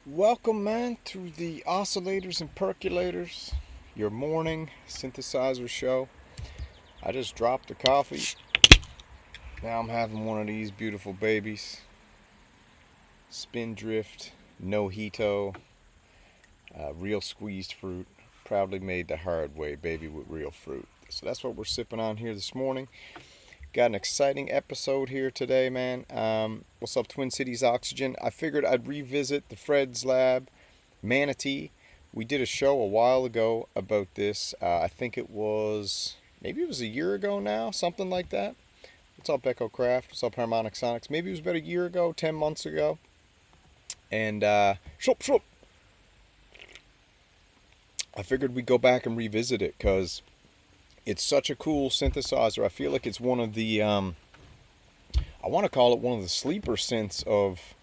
Welcome, man, to the Oscillators and Percolators, your morning synthesizer show. I just dropped the coffee. Now I'm having one of these beautiful babies. Spindrift, no hito, real squeezed fruit. Proudly made the hard way, baby, with real fruit. So that's what we're sipping on here this morning. Got an exciting episode here today, man. What's up, Twin Cities Oxygen? I figured I'd revisit the Fred's Lab Manatee. We did a show a while ago about this. I think maybe it was a year ago now, something like that. What's up, Echo Craft? What's up, Harmonic Sonics? Maybe it was about a year ago, 10 months ago. And, shop. I figured we'd go back and revisit it because it's such a cool synthesizer. I feel like it's one of the, I want to call it one of the sleeper synths of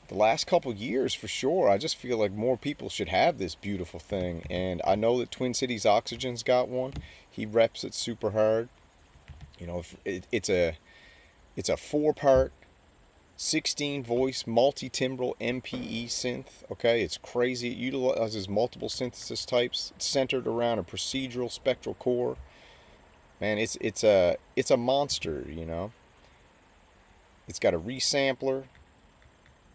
the last couple years for sure. I just feel like more people should have this beautiful thing. And I know that Twin Cities Oxygen's got one. He reps it super hard. You know, it's a 4-part 16 voice multi-timbral MPE synth. Okay, it's crazy. It utilizes multiple synthesis types. It's centered around a procedural spectral core. Man, it's a monster, you know. It's got a resampler,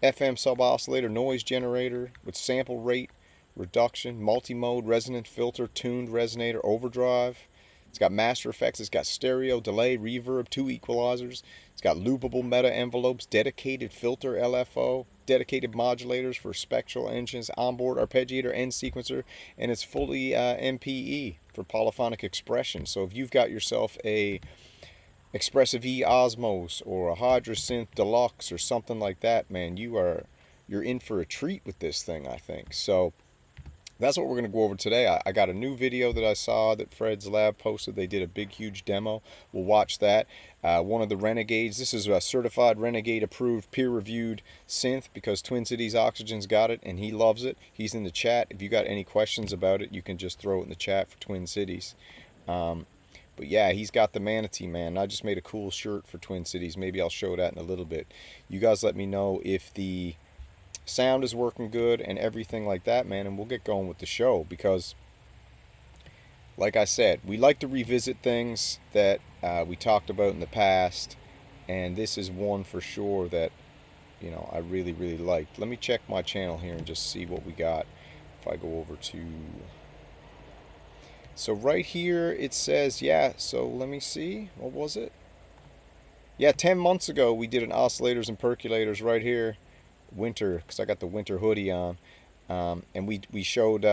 FM sub-oscillator, noise generator with sample rate reduction, multimode, resonant filter, tuned resonator, overdrive. It's got master effects. It's got stereo, delay, reverb, 2 equalizers. It's got loopable meta envelopes, dedicated filter LFO, dedicated modulators for spectral engines, onboard arpeggiator, end sequencer, and it's fully MPE for polyphonic expression. So if you've got yourself a Expressive E Osmos or a Hydrosynth Deluxe or something like that, man, you're in for a treat with this thing, I think. So that's what we're going to go over today. I got a new video that I saw that Fred's Lab posted. They did a big, huge demo. We'll watch that. One of the Renegades. This is a certified Renegade approved, peer-reviewed synth because Twin Cities Oxygen's got it and he loves it. He's in the chat. If you got any questions about it, you can just throw it in the chat for Twin Cities. But yeah, he's got the Manatee, man. I just made a cool shirt for Twin Cities. Maybe I'll show that in a little bit. You guys let me know if the sound is working good and everything like that, man, and we'll get going with the show because, like I said, we like to revisit things that we talked about in the past, and this is one for sure that, you know, I really, really liked. Let me check my channel here and just see what we got. If I go over to... So right here it says, yeah, so let me see. What was it? Yeah, 10 months ago we did an Oscillators and Percolators right here. Winter, because I got the winter hoodie on. And we showed,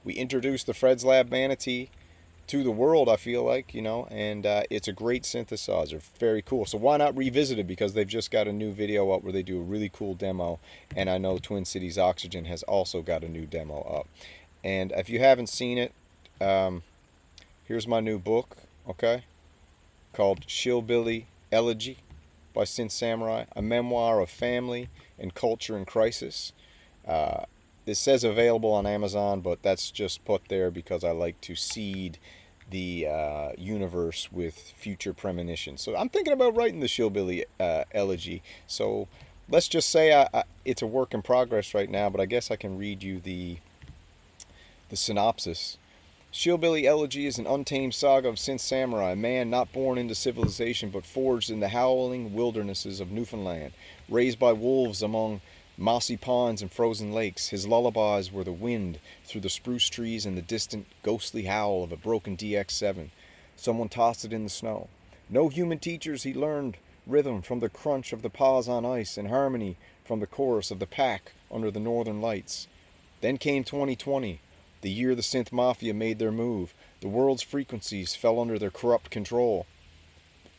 we introduced the Fred's Lab Manatee to the world, I feel like, you know, and it's a great synthesizer. Very cool. So why not revisit it? Because they've just got a new video up where they do a really cool demo. And I know Twin Cities Oxygen has also got a new demo up. And if you haven't seen it, here's my new book, okay, called Shillbilly Elegy by Synth Samurai, a memoir of family and culture in crisis. This says available on Amazon, but that's just put there because I like to seed the universe with future premonitions. So I'm thinking about writing the Shillbilly Elegy. So let's just say it's a work in progress right now, but I guess I can read you the synopsis. Shillbilly Elegy is an untamed saga of Synth Samurai, a man not born into civilization but forged in the howling wildernesses of Newfoundland. Raised by wolves among mossy ponds and frozen lakes, his lullabies were the wind through the spruce trees and the distant, ghostly howl of a broken DX7. Someone tossed it in the snow. No human teachers, he learned rhythm from the crunch of the paws on ice and harmony from the chorus of the pack under the northern lights. Then came 2020. The year the synth mafia made their move. The world's frequencies fell under their corrupt control,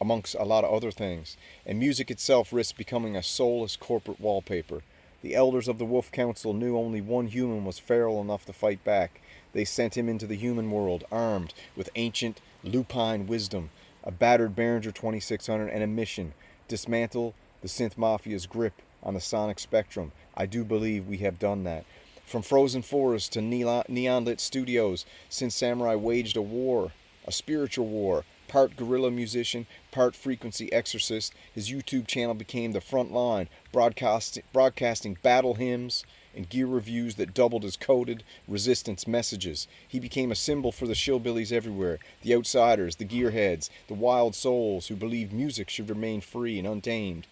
amongst a lot of other things, and music itself risked becoming a soulless corporate wallpaper. The elders of the Wolf Council knew only one human was feral enough to fight back. They sent him into the human world, armed with ancient lupine wisdom, a battered Behringer 2600, and a mission: dismantle the synth mafia's grip on the sonic spectrum. I do believe we have done that. From frozen forests to neon-lit studios, Synth Samurai waged a war, a spiritual war. Part guerrilla musician, part frequency exorcist, his YouTube channel became the front line, broadcasting battle hymns and gear reviews that doubled as coded resistance messages. He became a symbol for the shillbillies everywhere, the outsiders, the gearheads, the wild souls who believed music should remain free and untamed.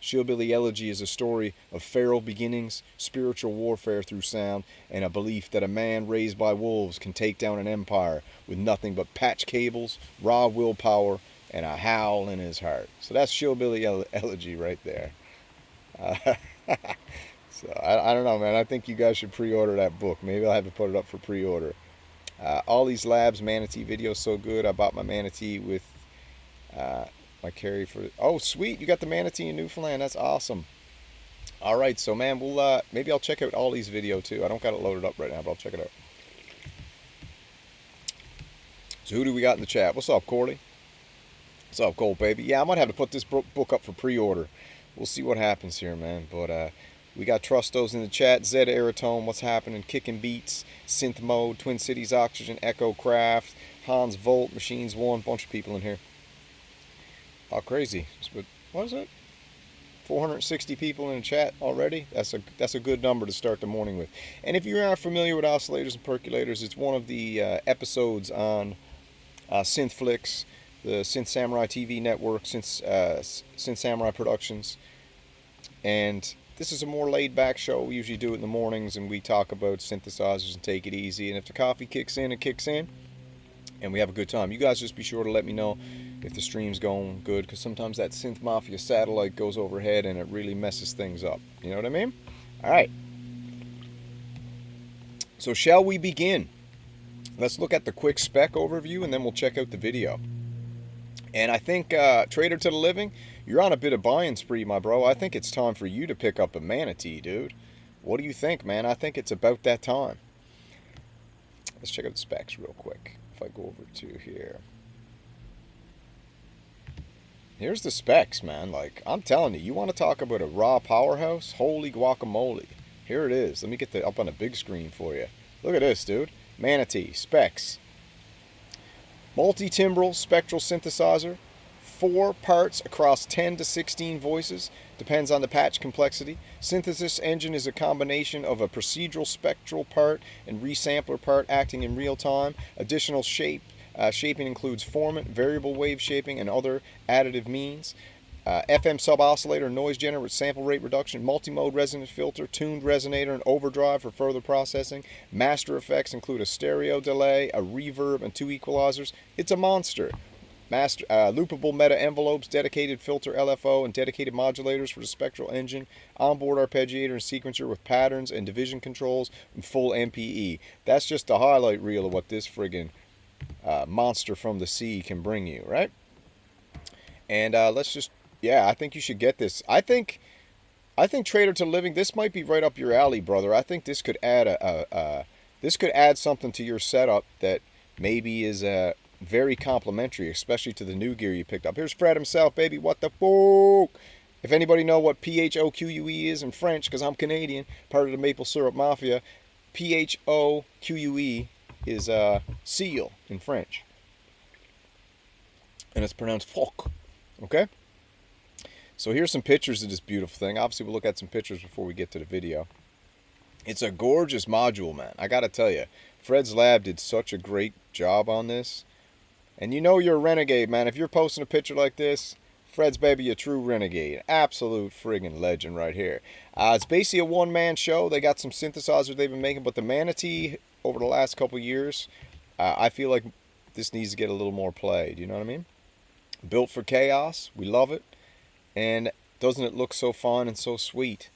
Shillbilly Elegy is a story of feral beginnings, spiritual warfare through sound, and a belief that a man raised by wolves can take down an empire with nothing but patch cables, raw willpower, and a howl in his heart. So that's Shillbilly Elegy right there. So I don't know, man. I think you guys should pre-order that book. Maybe I'll have to put it up for pre-order. All these Labs Manatee videos so good. I bought my Manatee with my carry for. Oh, sweet! You got the Manatee in Newfoundland. That's awesome. All right, so man, we'll maybe I'll check out Ollie's video too. I don't got it loaded up right now, but I'll check it out. So who do we got in the chat? What's up, Corley? What's up, Cole, baby? Yeah, I might have to put this book up for pre-order. We'll see what happens here, man. But we got Trustos in the chat. Zed Aeratone, what's happening? Kicking Beats, Synth Mode, Twin Cities Oxygen, Echo Craft, Hans Volt, Machines One, bunch of people in here. Oh, crazy. What is it? 460 people in the chat already? That's a good number to start the morning with. And if you aren't familiar with oscillators and percolators, it's one of the episodes on Synthflix, the Synth Samurai TV network, Synth Samurai Productions. And this is a more laid-back show. We usually do it in the mornings, and we talk about synthesizers and take it easy. And if the coffee kicks in, it kicks in, and we have a good time. You guys just be sure to let me know if the stream's going good, because sometimes that Synth Mafia satellite goes overhead and it really messes things up. You know what I mean? All right. So shall we begin? Let's look at the quick spec overview, and then we'll check out the video. And I think, Trader to the Living, you're on a bit of buying spree, my bro. I think it's time for you to pick up a Manatee, dude. What do you think, man? I think it's about that time. Let's check out the specs real quick. If I go over to here. Here's the specs, man. Like, I'm telling you, you want to talk about a raw powerhouse? Holy guacamole. Here it is. Let me get up on a big screen for you. Look at this, dude. Manatee, specs. Multi-timbral spectral synthesizer. 4 parts across 10 to 16 voices. Depends on the patch complexity. SYNTHS engine is a combination of a procedural spectral part and resampler part acting in real time. Additional shaping includes formant, variable wave shaping, and other additive means. FM sub-oscillator, noise generator with sample rate reduction, multimode resonant filter, tuned resonator, and overdrive for further processing. Master effects include a stereo delay, a reverb, and 2 equalizers. It's a monster. Loopable meta envelopes, dedicated filter LFO, and dedicated modulators for the spectral engine. Onboard arpeggiator and sequencer with patterns and division controls, and full MPE. That's just the highlight reel of what this friggin' monster from the sea can bring you, right? And let's just, yeah, I think you should get this. I think Trader to Living, this might be right up your alley, brother. I think this could add this could add something to your setup that maybe is very complimentary, especially to the new gear you picked up. Here's Fred himself, baby. What the fuck? If anybody know what PHOQUE is in French, because I'm Canadian, part of the Maple Syrup Mafia, PHOQUE is seal in French. And it's pronounced fuck. Okay? So here's some pictures of this beautiful thing. Obviously, we'll look at some pictures before we get to the video. It's a gorgeous module, man. I gotta tell you, Fred's Lab did such a great job on this. And you know you're a renegade, man. If you're posting a picture like this, Fred's baby, a true renegade. Absolute friggin' legend right here. It's basically a one-man show. They got some synthesizers they've been making, but the Manatee, over the last couple years, I feel like this needs to get a little more play. Do you know what I mean? Built for chaos. We love it. And doesn't it look so fun and so sweet?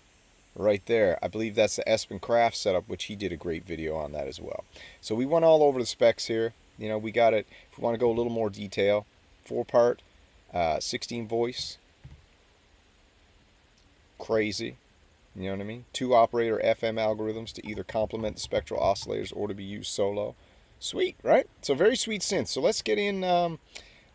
Right there. I believe that's the Espen Craft setup, which he did a great video on that as well. So we went all over the specs here. You know, we got it. If we want to go a little more detail, 4-part, 16 voice. Crazy. You know what I mean? 2 operator FM algorithms to either complement the spectral oscillators or to be used solo. Sweet, right? So very sweet synth. So let's get in,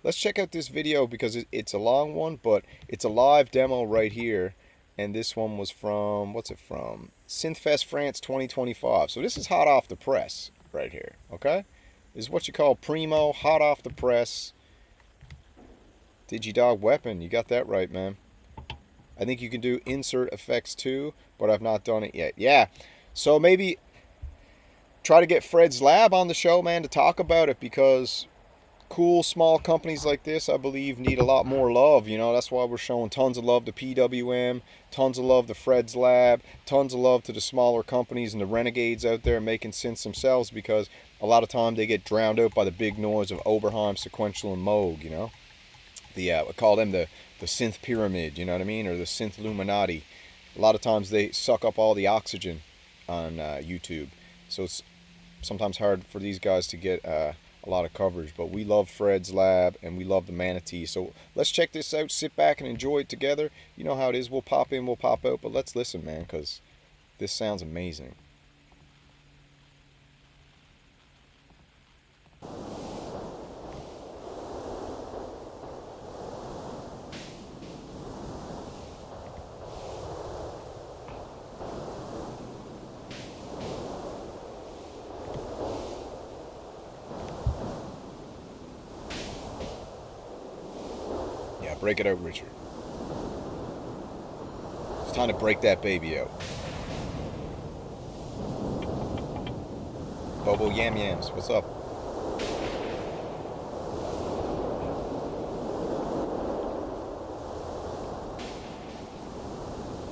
let's check out this video because it's a long one, but it's a live demo right here. And this one was from, what's it from? SYNTHS France 2025. So this is hot off the press right here, okay? This is what you call primo, hot off the press. Digidog Weapon, you got that right, man. I think you can do insert effects too, but I've not done it yet. Yeah, So maybe try to get Fred's Lab on the show, man, to talk about it, because cool small companies like this, I believe, need a lot more love. You know, that's why we're showing tons of love to PWM, tons of love to Fred's Lab, tons of love to the smaller companies and the renegades out there making synths themselves, because a lot of time they get drowned out by the big noise of Oberheim, Sequential, and Moog. You know, we call them the synth pyramid. You know what I mean, or the synth Illuminati. A lot of times they suck up all the oxygen on YouTube, so it's sometimes hard for these guys to get a lot of coverage. But we love Fred's Lab and we love the Manatee. So let's check this out, sit back and enjoy it together. You know how it is, we'll pop in, we'll pop out, but let's listen, man, because this sounds amazing. Yeah, break it out, Richard. It's time to break that baby out. Bobo Yam Yams, what's up?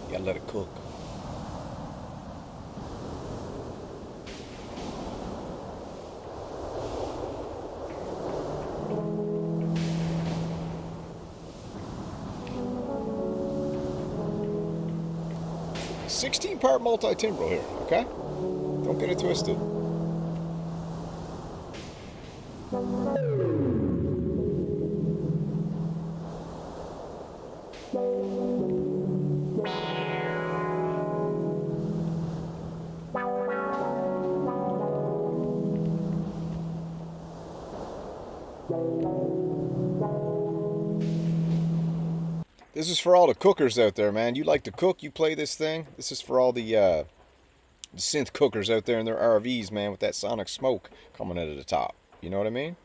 You gotta let it cook. $16-part multi-timbral here, okay? Don't get it twisted. This is for all the cookers out there, man. You like to cook, you play this thing. This is for all the synth cookers out there in their RVs, man, with that sonic smoke coming out of the top. You know what I mean?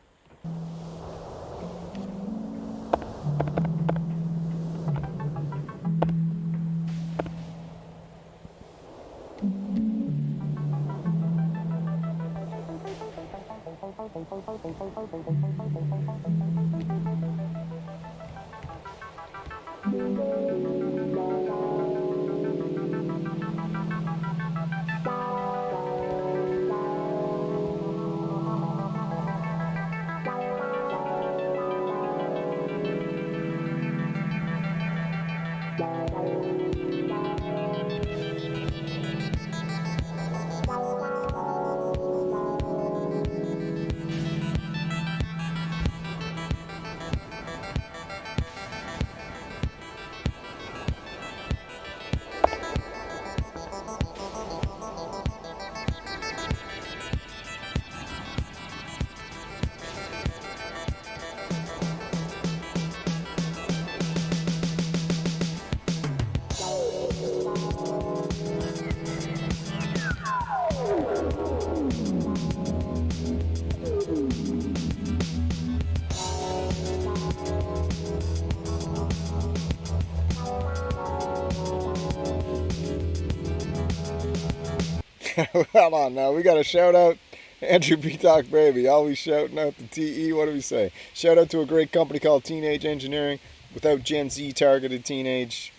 Hold on now, we got to shout out Andrew Peacock, baby. Always shouting out the TE. What do we say? Shout out to a great company called Teenage Engineering. Without Gen Z targeted teenage.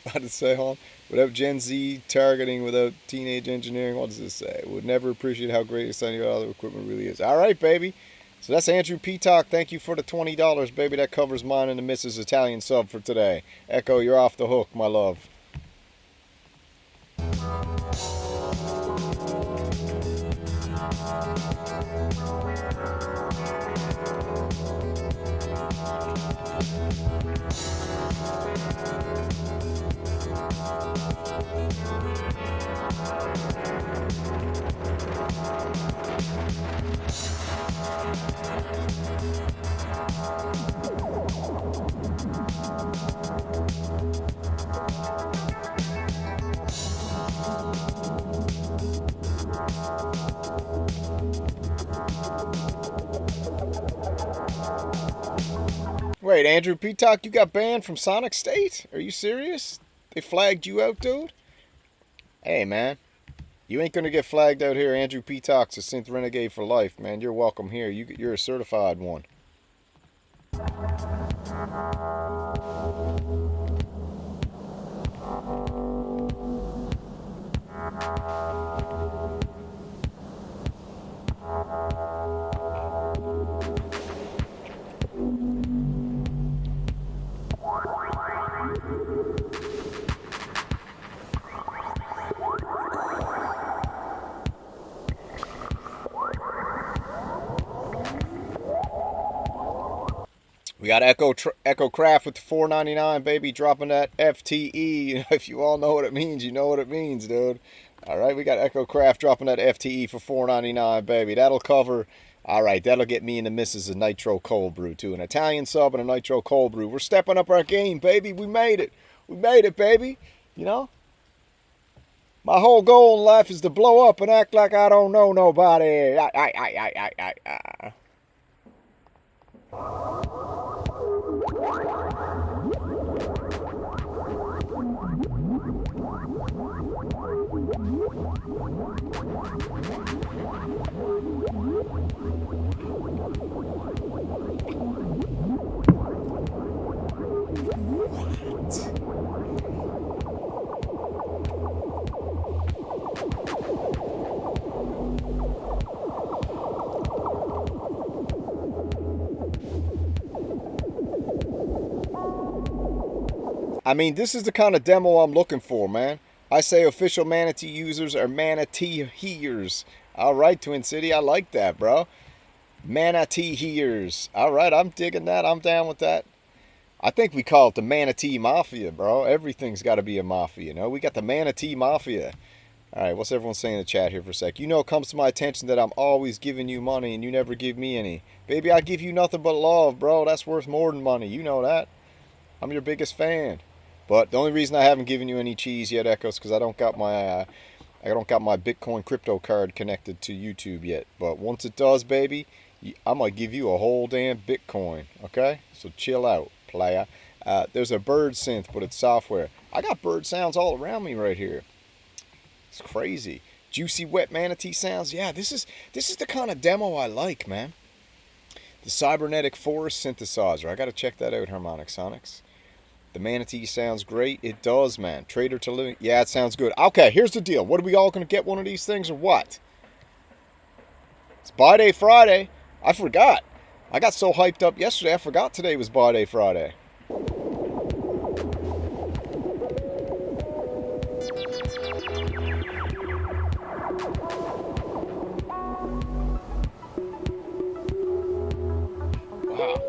What did it say, hold on? Without Gen Z targeting, without teenage engineering, what does this say? Would never appreciate how great exciting all the equipment really is. All right, baby. So that's Andrew Peacock. Thank you for the $20, baby. That covers mine and the Mrs. Italian sub for today. Echo, you're off the hook, my love. Wait, Andrew Peacock, you got banned from Sonic State? Are you serious? They flagged you out, dude? Hey, man. You ain't gonna get flagged out here. Andrew P. Talks, a synth renegade for life, man. You're welcome here. You're a certified one. We got Echo Craft with the 499, baby, dropping that FTE. If you all know what it means, you know what it means, dude. All right, we got Echo Craft dropping that FTE for 499, baby. That'll cover. All right, that'll get me and the missus a nitro cold brew too, an Italian sub and a nitro cold brew. We're stepping up our game, baby. We made it. We made it, baby. You know, my whole goal in life is to blow up and act like I don't know nobody. I mean, this is the kind of demo I'm looking for, man. I say official Manatee users are Manatee hears. All right, Twin City, I like that, bro. Manatee hears. All right, I'm digging that. I'm down with that. I think we call it the Manatee Mafia, bro. Everything's got to be a mafia, you know? We got the Manatee Mafia. All right, what's everyone saying in the chat here for a sec? You know, it comes to my attention that I'm always giving you money and you never give me any. Baby, I give you nothing but love, bro. That's worth more than money. You know that. I'm your biggest fan. But the only reason I haven't given you any cheese yet, Echoes, because I don't got my Bitcoin crypto card connected to YouTube yet. But once it does, baby, I'm gonna give you a whole damn Bitcoin. Okay? So chill out, playa. There's a bird synth, but it's software. I got bird sounds all around me right here. It's crazy. Juicy wet manatee sounds. Yeah, this is the kind of demo I like, man. The cybernetic forest synthesizer. I gotta check that out, Harmonic Sonics. The Manatee sounds great. It does, man. Trader to living. Yeah, it sounds good. Okay, here's the deal. What are we all going to get one of these things or what? It's Buy Day Friday. I forgot. I got so hyped up yesterday, I forgot today was Buy Day Friday. Wow.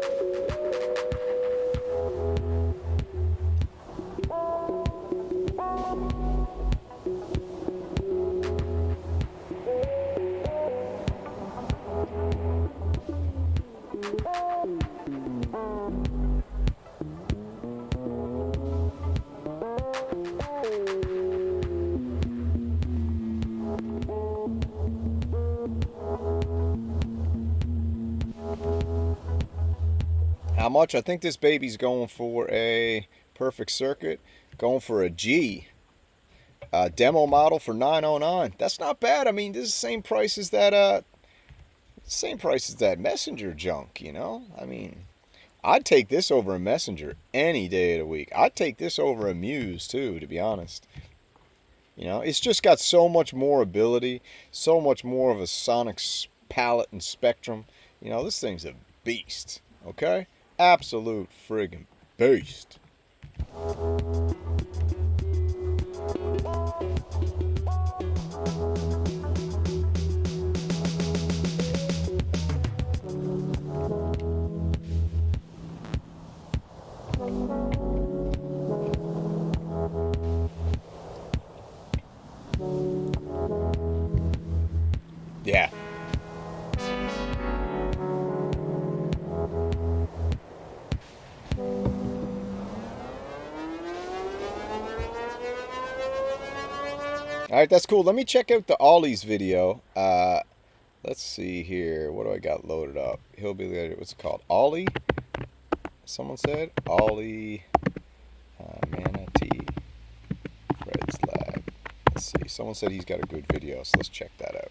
How much? I think this baby's going for a perfect circuit, going for a G. Demo model for $909. That's not bad. I mean, this is the same price as that Messenger junk, you know? I mean, I'd take this over a Messenger any day of the week. I'd take this over a Muse too, to be honest. You know, it's just got so much more ability, so much more of a sonic palette and spectrum. You know, this thing's a beast, okay? Absolute friggin' beast. Yeah. All right, that's cool. Let me check out the Ollie's video. Let's see here. What do I got loaded up? Hillbilly, what's it called? Ollie? Someone said? Ollie Manatee. Fred's Lab. Let's see. Ollie. Someone said he's got a good video, so let's check that out.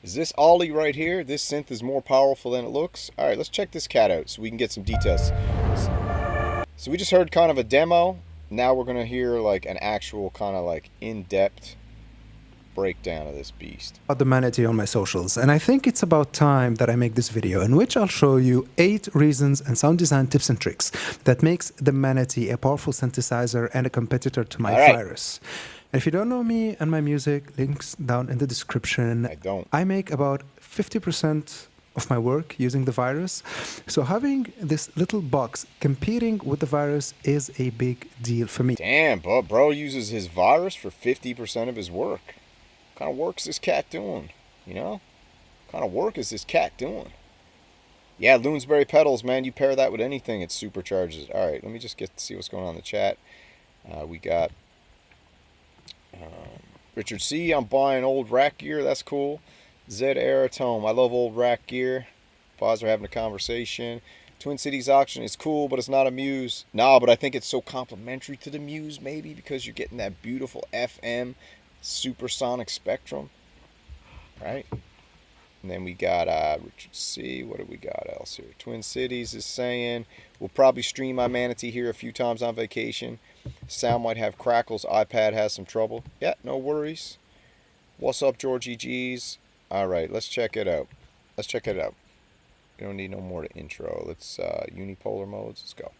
Is this Ollie right here? This synth is more powerful than it looks. All right, let's check this cat out so we can get some details. So we just heard kind of a demo. Now we're gonna hear like an actual kind of like in-depth breakdown of this beast. About the Manatee on my socials, and I think it's about time that I make this video in which I'll show you 8 reasons and sound design tips and tricks that makes the Manatee a powerful synthesizer and a competitor to my Virus. And if you don't know me and my music, links down in the description. I don't. I make about 50% of my work using the Virus. So having this little box competing with the Virus is a big deal for me. Damn, bro uses his Virus for 50% of his work. What kind of work is this cat doing? You know? What kind of work is this cat doing? Yeah, Loonsberry pedals, man. You pair that with anything, it supercharges. All right, let me just get to see what's going on in the chat. We got Richard C. I'm buying old rack gear. That's cool. Zed Aeratome. I love old rack gear. Pause. We're having a conversation. Twin Cities auction is cool, but it's not a Muse. Nah, but I think it's so complementary to the Muse, maybe, because you're getting that beautiful FM supersonic spectrum, right? And then we got Richard C. What do we got else here? Twin Cities is saying, we'll probably stream my Manatee here a few times on vacation. Sound might have crackles. iPad has some trouble. Yeah, no worries. What's up, Georgie G's? All right, let's check it out. Let's check it out. We don't need no more to intro. Let's unipolar modes. Let's go.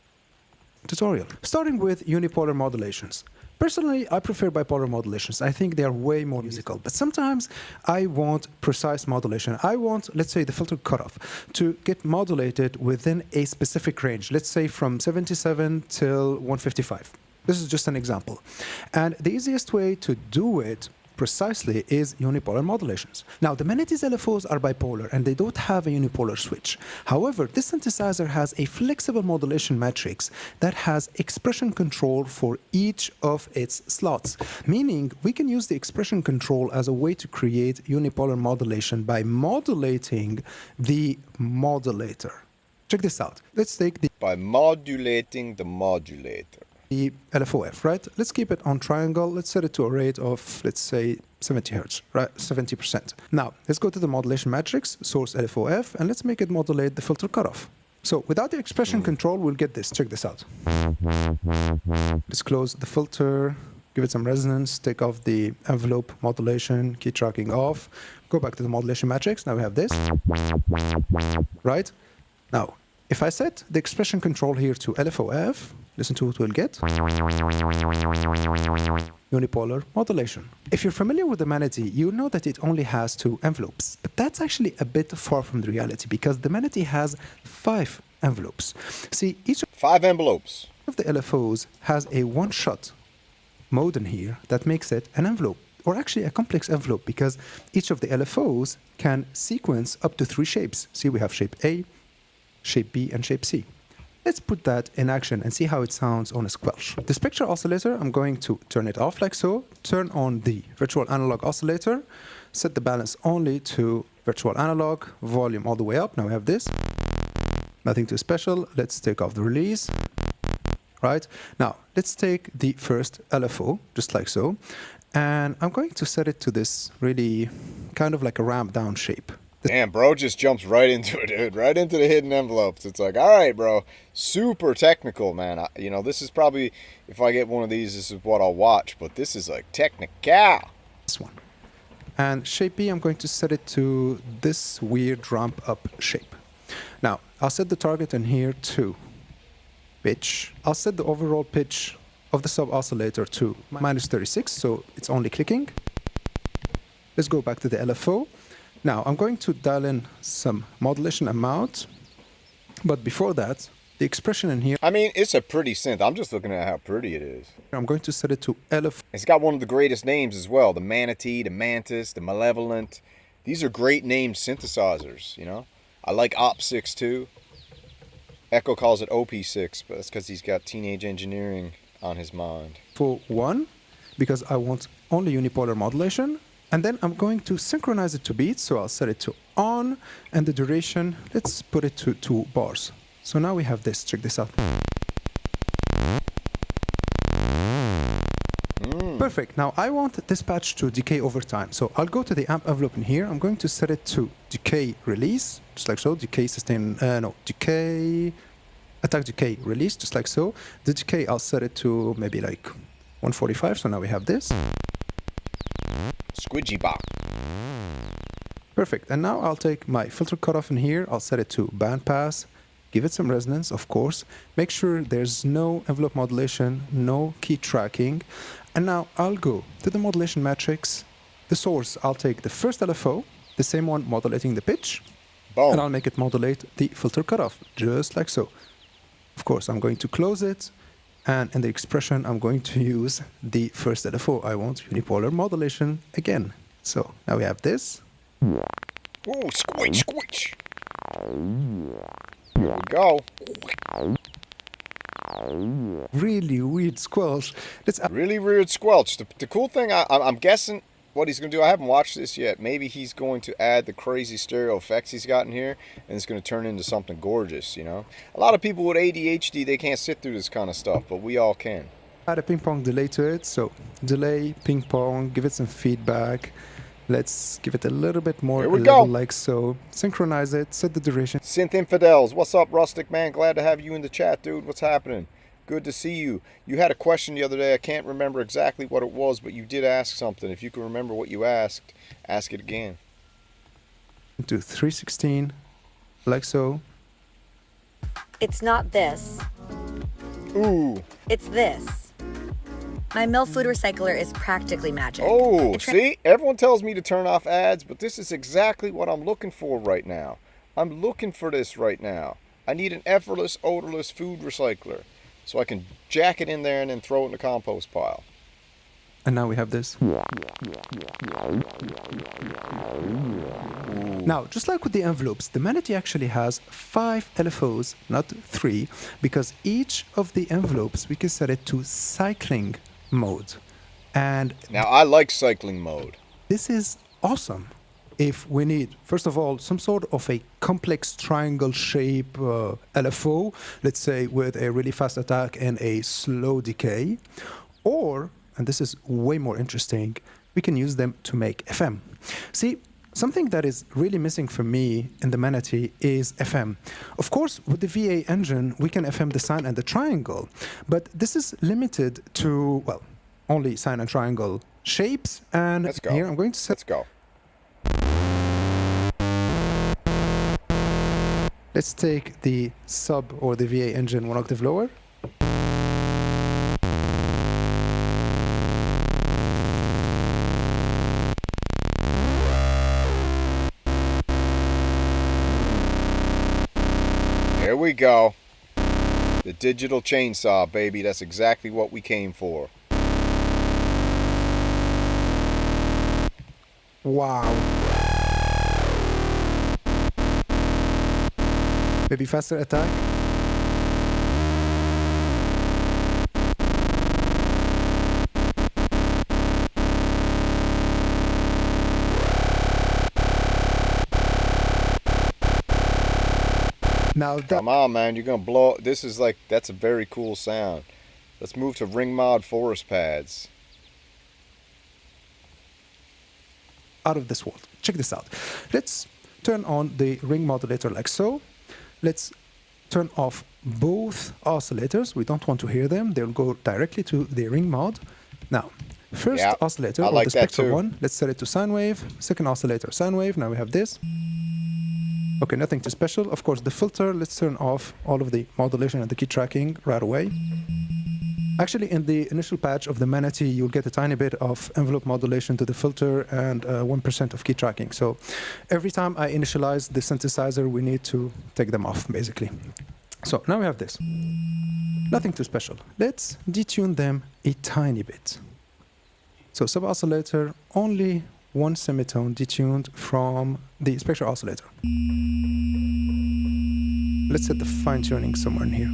Tutorial. Starting with unipolar modulations. Personally, I prefer bipolar modulations. I think they are way more musical. But sometimes I want precise modulation. I want, let's say, the filter cutoff to get modulated within a specific range. Let's say from 77 till 155. This is just an example. And the easiest way to do it precisely is unipolar modulations. Now, the Manatee's LFOs are bipolar and they don't have a unipolar switch. However, this synthesizer has a flexible modulation matrix that has expression control for each of its slots, meaning we can use the expression control as a way to create unipolar modulation by modulating the modulator. Check this out. Let's take the... By modulating the modulator. The LFOF, right? Let's keep it on triangle. Let's set it to a rate of, let's say, 70 hertz, right? 70%. Now, let's go to the modulation matrix, source LFOF, and let's make it modulate the filter cutoff. So without the expression control, we'll get this. Check this out. Let's close the filter, give it some resonance, take off the envelope modulation, key tracking off, go back to the modulation matrix. Now we have this, right? Now, if I set the expression control here to LFOF, listen to what we'll get. Unipolar modulation. If you're familiar with the Manatee, you know that it only has 2 envelopes. But that's actually a bit far from the reality because the Manatee has 5 envelopes. See, each 5 envelopes of the LFOs has a one-shot mode in here that makes it an envelope, or actually a complex envelope, because each of the LFOs can sequence up to 3 shapes. See, we have shape A, shape B, and shape C. Let's put that in action and see how it sounds on a squelch. The spectral oscillator, I'm going to turn it off like so, turn on the virtual analog oscillator, set the balance only to virtual analog, volume all the way up. Now we have this. Nothing too special. Let's take off the release. Right? Now, let's take the first LFO, just like so, and I'm going to set it to this really kind of like a ramp down shape. Damn, bro just jumps right into it, dude. Right into the hidden envelopes. It's like, all right, bro. Super technical, man. You know, this is probably, if I get one of these, this is what I'll watch. But this is like technical. This one. And shape B, I'm going to set it to this weird ramp up shape. Now, I'll set the target in here to pitch. I'll set the overall pitch of the sub oscillator to -36, so it's only clicking. Let's go back to the LFO. Now, I'm going to dial in some modulation amount, but before that, the expression in here... I mean, it's a pretty synth. I'm just looking at how pretty it is. I'm going to set it to LFO. It's got one of the greatest names as well. The Manatee, the Mantis, the Malevolent. These are great named synthesizers, you know? I like Op6 too. Echo calls it OP6, but that's because he's got teenage engineering on his mind. For 1, because I want only unipolar modulation. And then I'm going to synchronize it to beats, so I'll set it to on, and the duration, let's put it to 2 bars. So now we have this, check this out. Perfect. Now I want this patch to decay over time. So I'll go to the amp envelope in here. I'm going to set it to decay release, just like so. Decay sustain, decay, attack decay release, just like so. The decay, I'll set it to maybe like 145. So now we have this. Squidgy bop. Perfect. And now I'll take my filter cutoff in here. I'll set it to bandpass. Give it some resonance, of course. Make sure there's no envelope modulation, no key tracking. And now I'll go to the modulation matrix. The source, I'll take the first LFO, the same one modulating the pitch. Boom. And I'll make it modulate the filter cutoff, just like so. Of course, I'm going to close it. And in the expression, I'm going to use the first LFO. I want unipolar modulation again. So now we have this. Ooh, squish, squish. Here we go. Really weird squelch. Really weird squelch. The cool thing, I'm guessing what he's going to do, I haven't watched this yet. Maybe he's going to add the crazy stereo effects he's got in here, and it's going to turn into something gorgeous, you know? A lot of people with ADHD, they can't sit through this kind of stuff, but we all can. Add a ping pong delay to it. So delay, ping pong, give it some feedback. Let's give it a little bit more Here we level go. like so. Synchronize it, set the duration. Synth Infidels, what's up, Rustic man? Glad to have you in the chat, dude. What's happening? Good to see you. You had a question the other day. I can't remember exactly what it was, but you did ask something. If you can remember what you asked, ask it again. To 316, like so. It's not this. Ooh. It's this. My mill food recycler is practically magic. Oh, see? Everyone tells me to turn off ads, but this is exactly what I'm looking for right now. I'm looking for this right now. I need an effortless, odorless food recycler so I can jack it in there and then throw it in the compost pile. And now we have this. Now, just like with the envelopes, the Manatee actually has 5 LFOs, not 3, because each of the envelopes, we can set it to cycling mode. And now, I like cycling mode. This is awesome. If we need, first of all, some sort of a complex triangle shape LFO, let's say with a really fast attack and a slow decay, or, and this is way more interesting, we can use them to make FM. See, something that is really missing for me in the Manatee is FM. Of course, with the VA engine, we can FM the sine and the triangle, but this is limited to, well, only sine and triangle shapes. And Let's go. Here I'm going to set. Let's go. Let's take the sub or the VA engine 1 octave lower. There we go. The digital chainsaw, baby. That's exactly what we came for. Wow. Maybe faster attack. Now that, Come on, man. You're going to blow. This is like, that's a very cool sound. Let's move to ring mod forest pads. out of this world. Check this out. Let's turn on the ring modulator like so. Let's turn off both oscillators. We don't want to hear them. They'll go directly to the ring mod. Now, first oscillator, I or like the that spectral too. one, let's set it to sine wave. Second oscillator, sine wave. Now we have this. Okay, nothing too special. Of course, the filter, let's turn off all of the modulation and the key tracking right away. Actually, in the initial patch of the Manatee, you'll get a tiny bit of envelope modulation to the filter and 1% of key tracking. So every time I initialize the synthesizer, we need to take them off, basically. So now we have this. Nothing too special. Let's detune them a tiny bit. So sub-oscillator, only one semitone detuned from the spectral oscillator. Let's set the fine-tuning somewhere in here.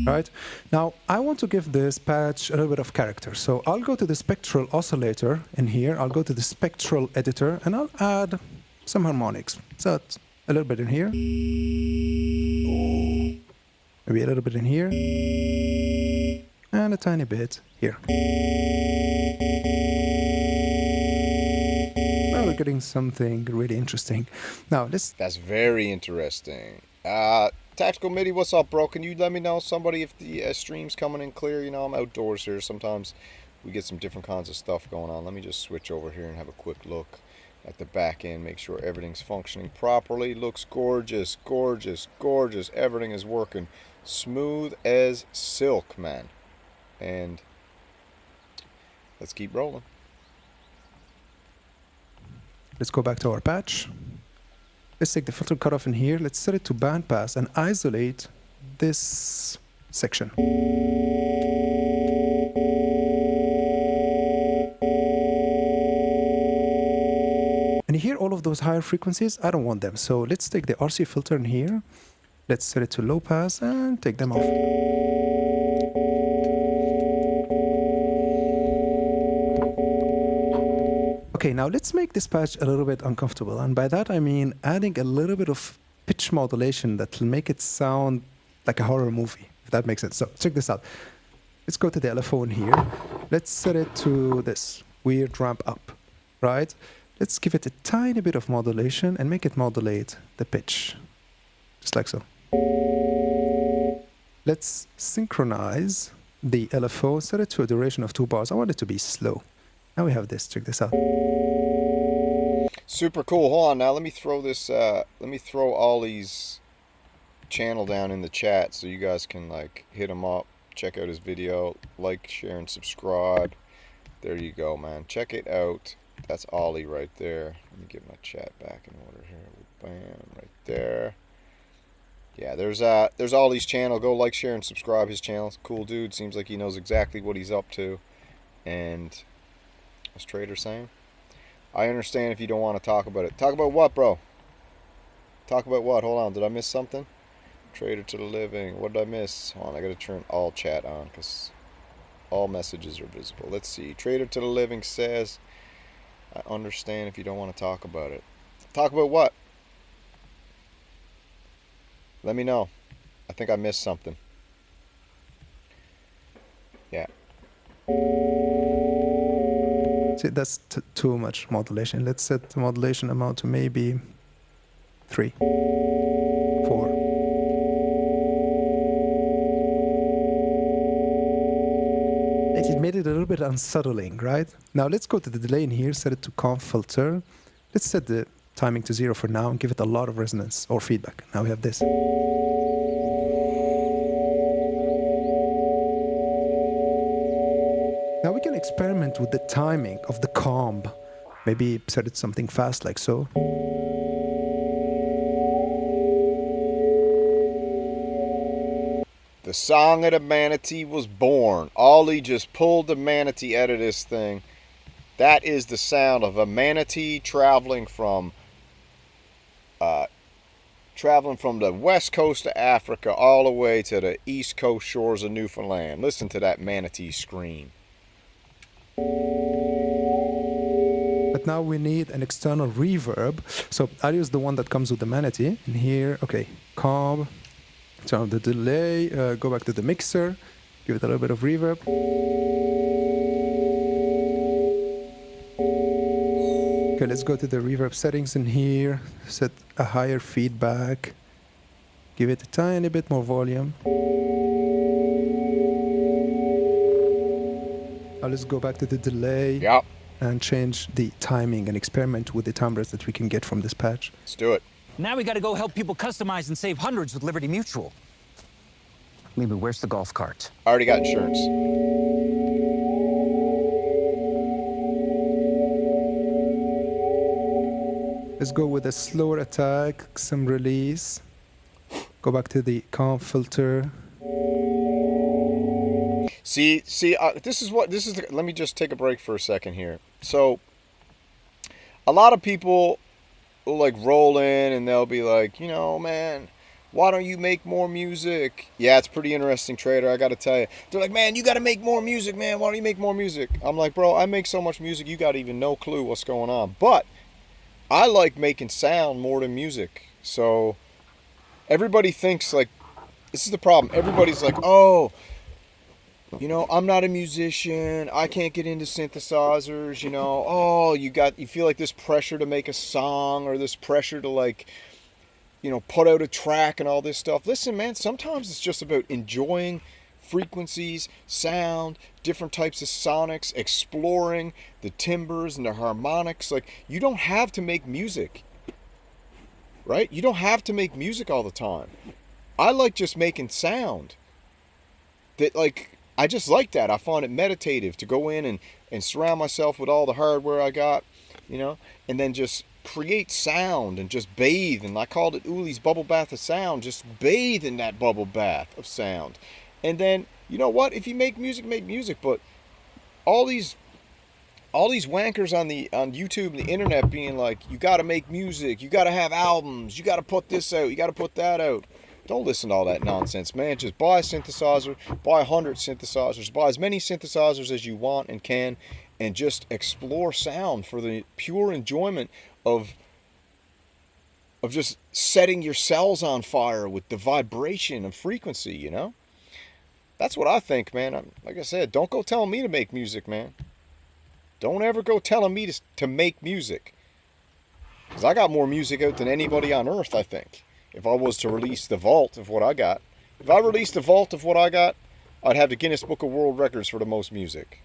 Right. Now, I want to give this patch a little bit of character. So I'll go to the spectral oscillator in here. I'll go to the spectral editor, and I'll add some harmonics. So it's a little bit in here. Maybe a little bit in here. And a tiny bit here. Now we're getting something really interesting. Now let's... That's very interesting. Tactical MIDI, what's up, bro? Can you let me know, somebody, if the stream's coming in clear? You know, I'm outdoors here. Sometimes we get some different kinds of stuff going on. Let me just switch over here and have a quick look at the back end. Make sure everything's functioning properly. Looks gorgeous, gorgeous, gorgeous. Everything is working smooth as silk, man. And let's keep rolling. Let's go back to our patch. Let's take the filter cutoff in here. Let's set it to bandpass and isolate this section. And you hear all of those higher frequencies? I don't want them. So let's take the RC filter in here. Let's set it to low pass and take them off. Okay, now let's make this patch a little bit uncomfortable. And by that I mean adding a little bit of pitch modulation that will make it sound like a horror movie, if that makes sense. So check this out. Let's go to the LFO in here. Let's set it to this weird ramp up, right? Let's give it a tiny bit of modulation and make it modulate the pitch, just like so. Let's synchronize the LFO, set it to a duration of 2 bars. I want it to be slow. Now we have this, check this out. Super cool. Hold on now. Let me throw this, let me throw Ollie's channel down in the chat so you guys can like hit him up, check out his video, like, share, and subscribe. There you go, man. Check it out. That's Ollie right there. Let me get my chat back in order here. Bam, right there. Yeah, there's Ollie's channel. Go like, share, and subscribe his channel. Cool dude. Seems like he knows exactly what he's up to. And what's Trader saying? I understand if you don't want to talk about it. Talk about what, bro? Talk about what? Hold on. Did I miss something? Trader to the living. What did I miss? Hold on. I got to turn all chat on because all messages are visible. Let's see. Trader to the living says, I understand if you don't want to talk about it. Talk about what? Let me know. I think I missed something. Yeah. See, that's too much modulation. Let's set the modulation amount to maybe 3, 4. It made it a little bit unsettling, right? Now let's go to the delay in here, set it to comp filter. Let's set the timing to 0 for now and give it a lot of resonance or feedback. Now we have this. Now we can experiment with the timing of the comb. Maybe set it to something fast like so. The song of the manatee was born. Ollie just pulled the manatee out of this thing. That is the sound of a manatee traveling from the west coast of Africa all the way to the east coast shores of Newfoundland. Listen to that manatee scream. But now we need an external reverb. So I'll use the one that comes with the manatee. And here, okay, comb. Turn on the delay, go back to the mixer, give it a little bit of reverb. Okay, let's go to the reverb settings in here, set a higher feedback, give it a tiny bit more volume. Now let's go back to the delay and change the timing and experiment with the timbres that we can get from this patch. Let's do it. Now we gotta go help people customize and save hundreds with Liberty Mutual. Maybe where's the golf cart? I already got insurance. Let's go with a slower attack, some release. Go back to the comp filter. See, let me just take a break for a second here. So, a lot of people will like roll in and they'll be like, you know, man, why don't you make more music? Yeah, it's pretty interesting, Trader, I gotta tell you. They're like, man, you gotta make more music, man. Why don't you make more music? I'm like, bro, I make so much music, you got even no clue what's going on. But I like making sound more than music. So everybody thinks like, this is the problem. Everybody's like, oh, you know, I'm not a musician, I can't get into synthesizers, you know, oh, you feel like this pressure to make a song or this pressure to like, you know, put out a track and all this stuff. Listen, man, sometimes it's just about enjoying frequencies, sound, different types of sonics, exploring the timbres and the harmonics. Like, you don't have to make music, right? You don't have to make music all the time. I like just making sound. That, like, I just like that. I find it meditative to go in and surround myself with all the hardware I got, you know, and then just create sound and just bathe. And I called it Uli's bubble bath of sound. Just bathe in that bubble bath of sound. And then, you know what? If you make music, make music. But all these wankers on YouTube and the internet being like, you got to make music, you got to have albums, you got to put this out, you got to put that out. Don't listen to all that nonsense, man. Just buy a synthesizer, buy 100 synthesizers, buy as many synthesizers as you want and can, and just explore sound for the pure enjoyment of just setting your cells on fire with the vibration and frequency, you know? That's what I think, man. Like I said, don't go telling me to make music, man. Don't ever go telling me to make music. Because I got more music out than anybody on earth, I think. If I was to release the vault of what I got. If I released the vault of what I got, I'd have the Guinness Book of World Records for the most music.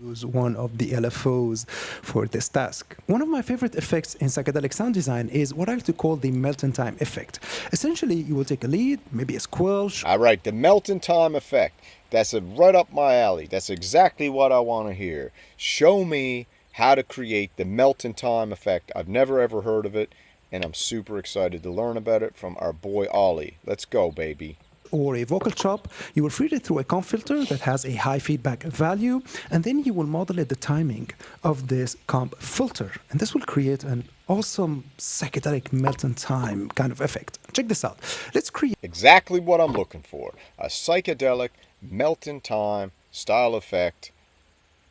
Use one of the LFOs for this task. One of my favorite effects in psychedelic sound design is what I like to call the melt-in time effect. Essentially, you will take a lead, maybe a squelch. All right, the melt-in time effect. That's right up my alley. That's exactly what I want to hear. Show me how to create the melt-in time effect. I've never ever heard of it, and I'm super excited to learn about it from our boy Ollie. Let's go, baby. Or a vocal chop, you will feed it through a comp filter that has a high feedback value, and then you will modulate the timing of this comp filter. And this will create an awesome psychedelic melt-in time kind of effect. Check this out. Let's create exactly what I'm looking for. A psychedelic melt-in time style effect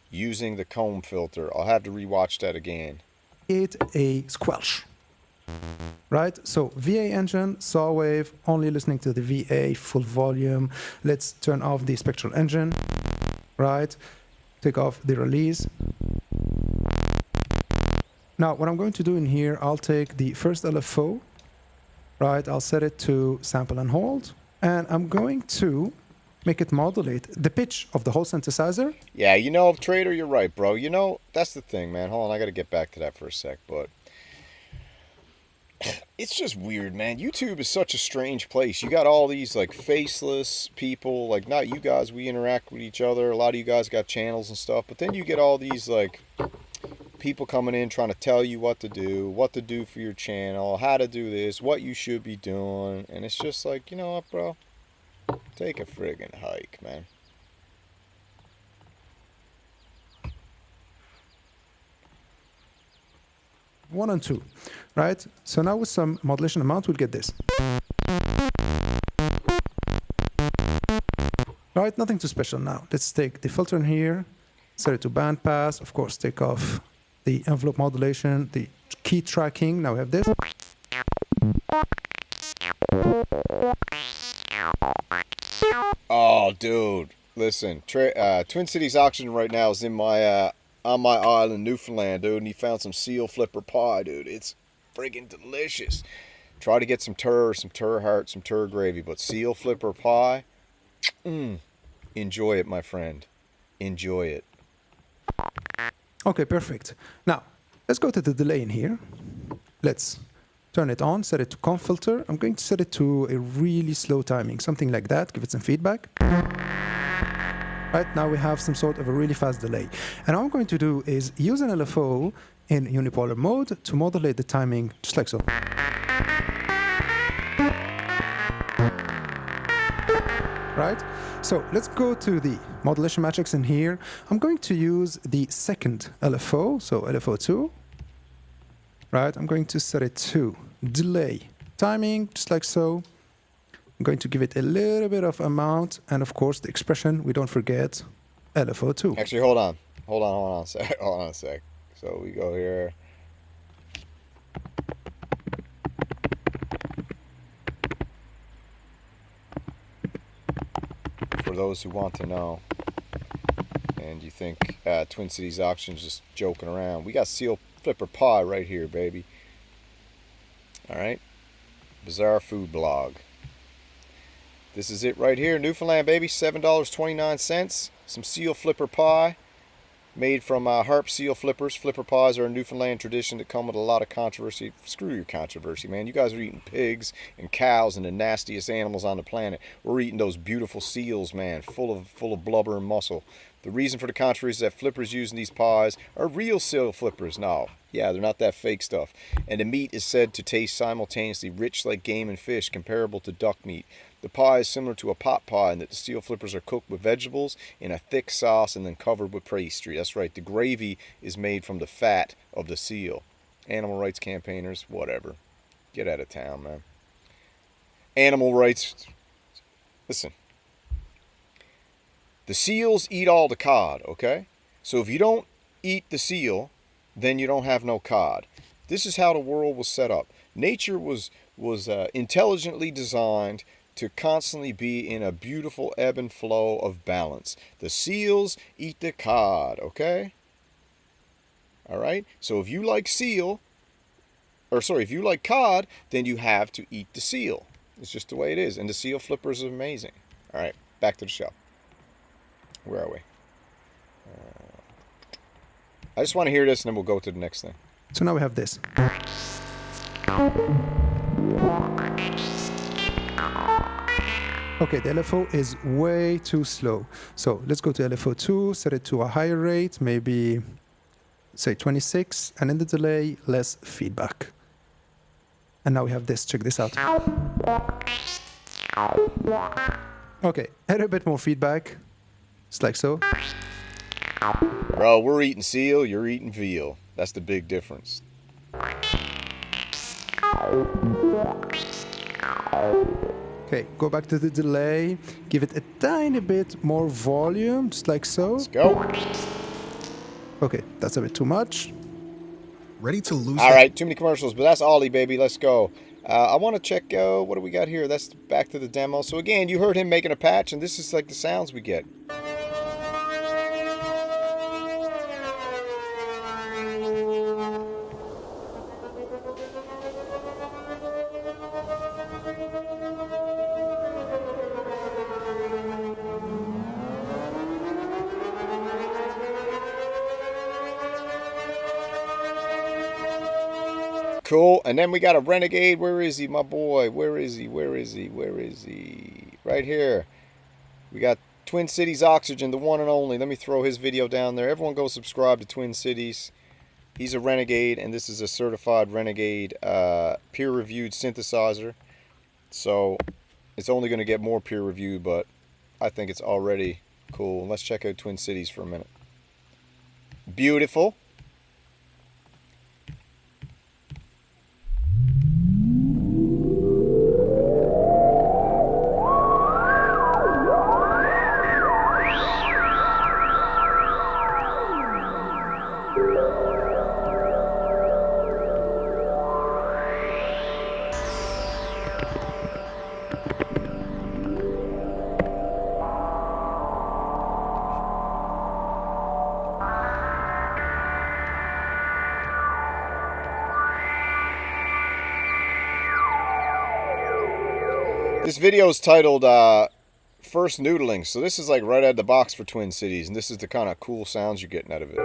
using the comb filter. I'll have to rewatch that again. a squelch. Right, so VA engine, saw wave, only listening to the VA, full volume. Let's turn off the spectral engine, right? Take off the release. Now, what I'm going to do in here, I'll take the first LFO, right? I'll set it to sample and hold, and I'm going to make it modulate the pitch of the whole synthesizer. Yeah, you know, Trader, you're right, bro. You know, that's the thing, man. Hold on, I got to get back to that for a sec, but it's just weird, man. YouTube is such a strange place. You got all these like faceless people, like not you guys, we interact with each other. A lot of you guys got channels and stuff, but then you get all these like people coming in trying to tell you what to do for your channel, how to do this, what you should be doing. And it's just like, you know what, bro? Take a friggin' hike, man. One and two, right? So now with some modulation amount, we'll get this. Right, nothing too special now. Let's take the filter in here, set it to band pass, of course, take off the envelope modulation, the key tracking. Now we have this. Oh, dude, listen, Twin Cities Auction right now is in my on my island, Newfoundland, dude, and he found some seal flipper pie, dude. It's friggin' delicious. Try to get some tur heart, some tur gravy, but seal flipper pie, enjoy it, my friend. Enjoy it. Okay, perfect. Now, let's go to the delay in here. Let's turn it on, set it to comp filter. I'm going to set it to a really slow timing, something like that. Give it some feedback. Right, now we have some sort of a really fast delay. And all I'm going to do is use an LFO in unipolar mode to modulate the timing, just like so. Right? So let's go to the modulation matrix in here. I'm going to use the second LFO, so LFO2. Right, I'm going to set it to delay timing, just like so. I'm going to give it a little bit of amount, and of course the expression, we don't forget, LFO2. Actually, hold on a sec. Hold on a sec. So we go here. For those who want to know, and you think Twin Cities Auction's just joking around, we got Seal Flipper Pie right here, baby. Alright? Bizarre Food Blog. This is it right here. Newfoundland, baby. $7.29. Some Seal Flipper Pie. Made from harp seal flippers. Flipper pies are a Newfoundland tradition that come with a lot of controversy. Screw your controversy, man. You guys are eating pigs and cows and the nastiest animals on the planet. We're eating those beautiful seals, man, full of blubber and muscle. The reason for the controversy is that flippers using these pies are real seal flippers. No, yeah, they're not that fake stuff. And the meat is said to taste simultaneously rich like game and fish, comparable to duck meat. The pie is similar to a pot pie in that the seal flippers are cooked with vegetables in a thick sauce and then covered with pastry. That's right, the gravy is made from the fat of the seal. Animal rights campaigners, whatever. Get out of town, man. Animal rights. Listen. The seals eat all the cod, okay? So if you don't eat the seal, then you don't have no cod. This is how the world was set up. Nature was intelligently designed to constantly be in a beautiful ebb and flow of balance. The seals eat the cod, okay? Alright? So if you like if you like cod, then you have to eat the seal. It's just the way it is. And the seal flippers are amazing. Alright, back to the show. Where are we? I just want to hear this and then we'll go to the next thing. So now we have this. Okay, the LFO is way too slow. So let's go to LFO2, set it to a higher rate, maybe say 26, and in the delay, less feedback. And now we have this, check this out. Okay, a little bit more feedback. It's like so. Bro, we're eating seal, you're eating veal. That's the big difference. Okay, go back to the delay, give it a tiny bit more volume, just like so. Let's go. Okay, that's a bit too much. Ready to lose. All right, too many commercials, but that's Ollie, baby. Let's go. I want to check, what do we got here? That's back to the demo. So again, you heard him making a patch, and this is like the sounds we get. Cool. And then we got a Renegade. Where is he, my boy? Where is he? Where is he? Where is he? Right here. We got Twin Cities Oxygen, the one and only. Let me throw his video down there. Everyone go subscribe to Twin Cities. He's a Renegade, and this is a certified Renegade peer-reviewed synthesizer. So it's only going to get more peer-reviewed, but I think it's already cool. Let's check out Twin Cities for a minute. Beautiful. This video is titled First Noodling, so this is like right out of the box for Twin Cities, and this is the kind of cool sounds you're getting out of it.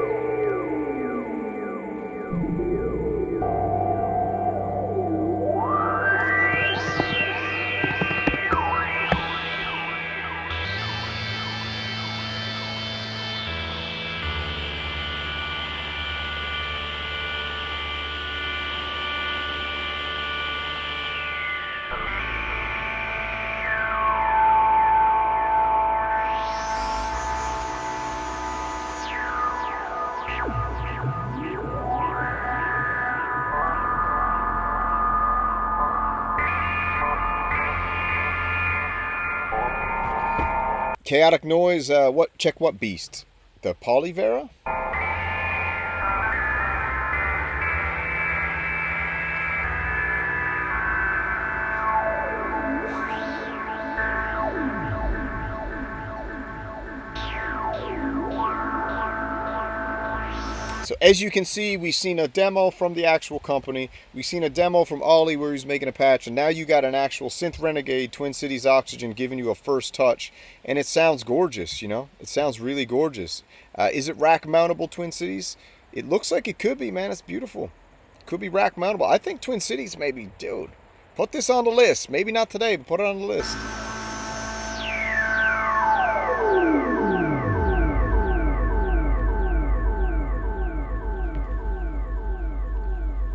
Chaotic noise. Check what beast? The Polyvera? So as you can see, we've seen a demo from the actual company. We've seen a demo from Ollie where he's making a patch, and now you got an actual Synth Renegade Twin Cities Oxygen giving you a first touch, and it sounds gorgeous, you know? It sounds really gorgeous. Is it rack mountable, Twin Cities? It looks like it could be, man. It's beautiful. Could be rack mountable. I think Twin Cities maybe, dude. Put this on the list. Maybe not today, but put it on the list.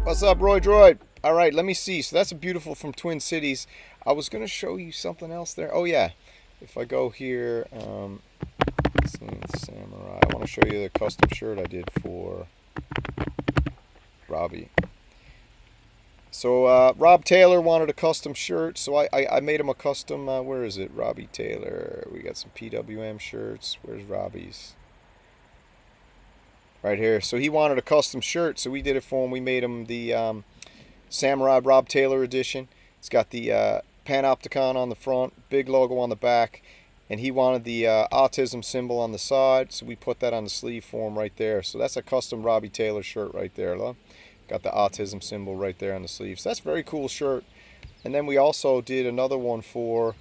What's up, Roy Droid? All right, let me see. So that's a beautiful from Twin Cities. I was going to show you something else there. Oh, yeah. If I go here, Samurai. I want to show you the custom shirt I did for Robbie. So Rob Taylor wanted a custom shirt, so I made him a custom, where is it? Robbie Taylor. We got some PWM shirts. Where's Robbie's? Right here. So he wanted a custom shirt, so we did it for him. We made him the Samurai Rob Taylor edition. It's got the Panopticon on the front, big logo on the back, and he wanted the autism symbol on the side, so we put that on the sleeve for him right there. So that's a custom Robbie Taylor shirt right there. Look. Got the autism symbol right there on the sleeve. So that's a very cool shirt. And then we also did another one for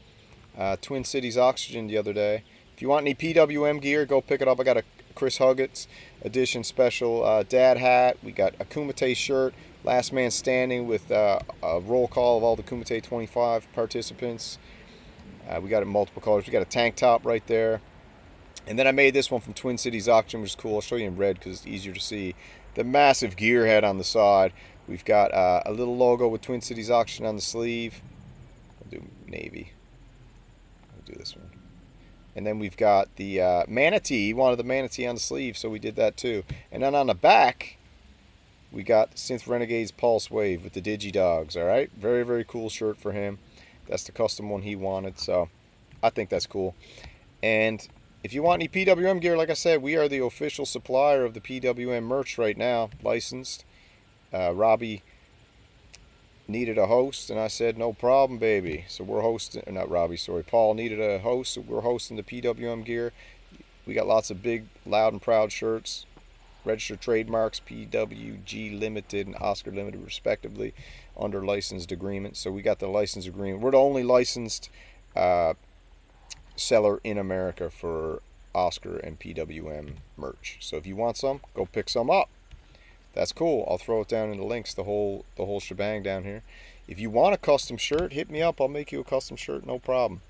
Twin Cities Oxygen the other day. If you want any PWM gear, go pick it up. I got a Chris Huggett's edition special dad hat. We got a Kumite shirt, last man standing, with a roll call of all the Kumite 25 participants. We got it in multiple colors. We got a tank top right there. And then I made this one from Twin Cities Auction, which is cool. I'll show you in red because it's easier to see. The massive gear head on the side. We've got a little logo with Twin Cities Auction on the sleeve. I'll do navy. I'll do this one. And then we've got the Manatee. He wanted the Manatee on the sleeve, so we did that too. And then on the back, we got Synth Renegade's Pulse Wave with the Digidogs, all right? Very, very cool shirt for him. That's the custom one he wanted, so I think that's cool. And if you want any PWM gear, like I said, we are the official supplier of the PWM merch right now, licensed. Robbie needed a host, and I said, no problem, baby. So we're hosting, not Robbie, sorry, Paul needed a host, so we're hosting the PWM gear. We got lots of big, loud and proud shirts, registered trademarks, PWG Limited and Oscar Limited, respectively, under licensed agreement. So we got the license agreement. We're the only licensed seller in America for Oscar and PWM merch. So if you want some, go pick some up. That's cool. I'll throw it down in the links, the whole shebang down here. If you want a custom shirt, hit me up. I'll make you a custom shirt, no problem.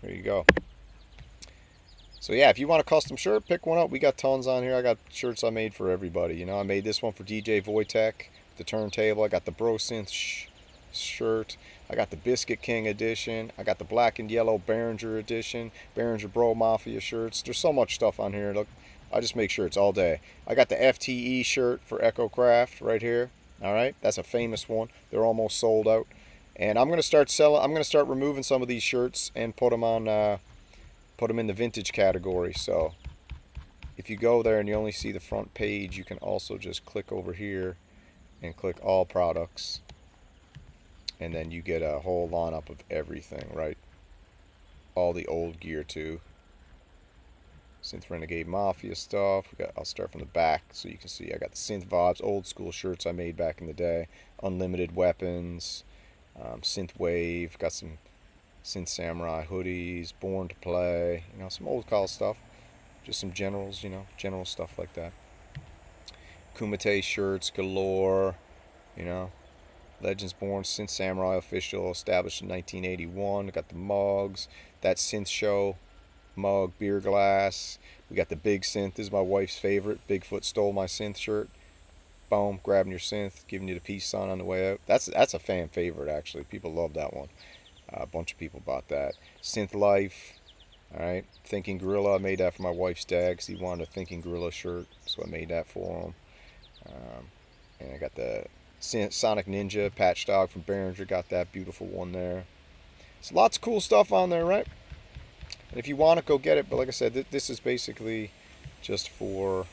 There you go. So yeah, if you want a custom shirt, pick one up. We got tons on here. I got shirts I made for everybody. You know, I made this one for DJ Wojtek, the turntable. I got the Bro Synth shirt. I got the Biscuit King edition. I got the black and yellow Behringer edition. Behringer Bro Mafia shirts. There's so much stuff on here. Look, I just make shirts all day. I got the FTE shirt for Echo Craft right here. All right, that's a famous one. They're almost sold out. And I'm gonna start selling. I'm gonna start removing some of these shirts and put them on, put them in the vintage category. So if you go there and you only see the front page, you can also just click over here and click all products, and then you get a whole lineup of everything, right? All the old gear too. Synth Renegade Mafia stuff. I'll start from the back so you can see. I got the Synth Vibes, old school shirts I made back in the day. Unlimited Weapons, Synth Wave. Got some Synth Samurai hoodies, Born to Play. You know, some old call stuff. Just some generals, you know, general stuff like that. Kumite shirts galore. You know, Legends Born, Synth Samurai official, established in 1981. Got the mugs. That Synth Show mug, beer glass. We got the Big Synth. This is my wife's favorite. Bigfoot stole my Synth shirt. Boom, grabbing your Synth, giving you the peace sign on the way out. That's a fan favorite, actually. People love that one. A bunch of people bought that. Synth Life. All right, Thinking Gorilla. I made that for my wife's dad because he wanted a Thinking Gorilla shirt, so I made that for him. And I got the Sonic Ninja patch dog from Behringer. Got that beautiful one there. So lots of cool stuff on there, right? And if you want it, go get it. But like I said, this is basically just for